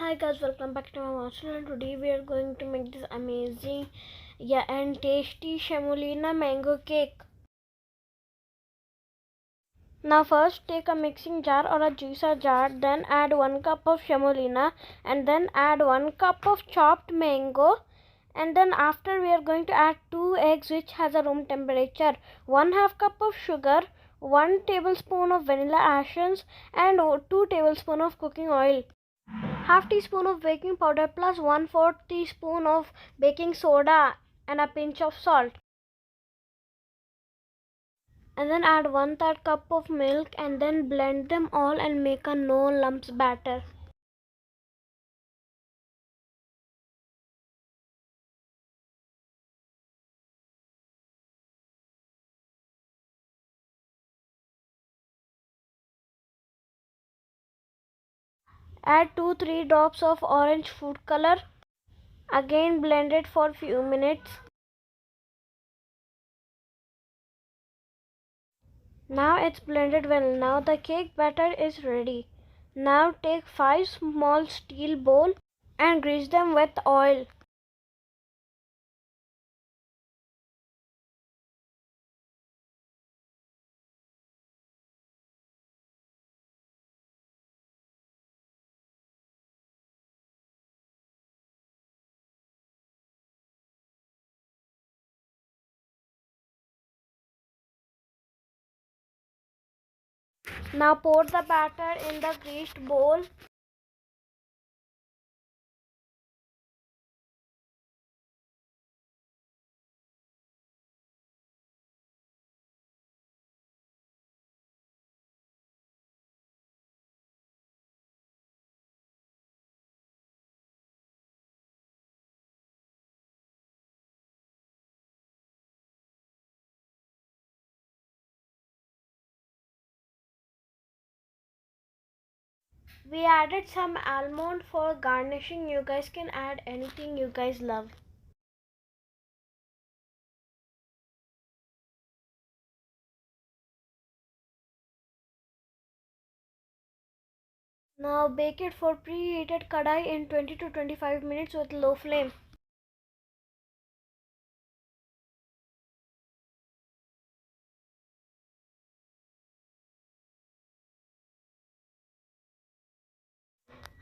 Hi guys, welcome back to my channel. And today we are going to make this amazing and tasty Semolina mango cake. Now first take a mixing jar or a juicer jar, then add 1 cup of Semolina and then add 1 cup of chopped mango, and then after we are going to add 2 eggs which has a room temperature, 1/2 cup of sugar, 1 tablespoon of vanilla essence and 2 tablespoons of cooking oil. Half teaspoon of baking powder plus 1/4 teaspoon of baking soda and a pinch of salt. And then add 1/3 cup of milk and then blend them all and make a no lumps batter. Add 2-3 drops of orange food color. Again blend it for few minutes. Now it's blended well. Now the cake batter is ready. Now take 5 small steel bowl and grease them with oil. Now pour the batter in the greased bowl. We added some almond for garnishing. You guys can add anything you guys love. Now bake it for preheated kadai in 20 to 25 minutes with low flame.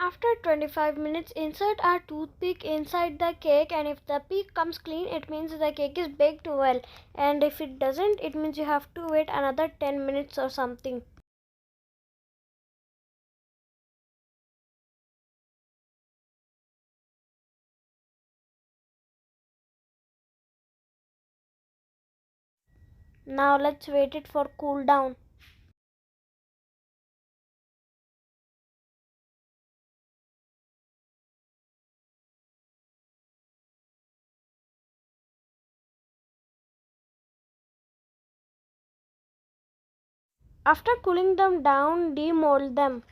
After 25 minutes, insert our toothpick inside the cake, and if the peak comes clean, it means the cake is baked well, and if it doesn't, it means you have to wait another 10 minutes or something. Now let's wait it for cool down. After cooling them down, demold them.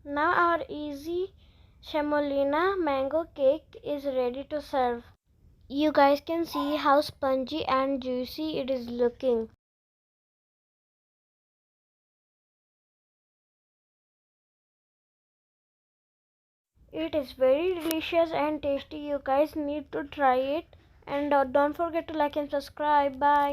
Now our easy Semolina mango cake is ready to serve. You guys can see how spongy and juicy it is looking. It is very delicious and tasty. You guys need to try it, and don't forget to like and subscribe. Bye.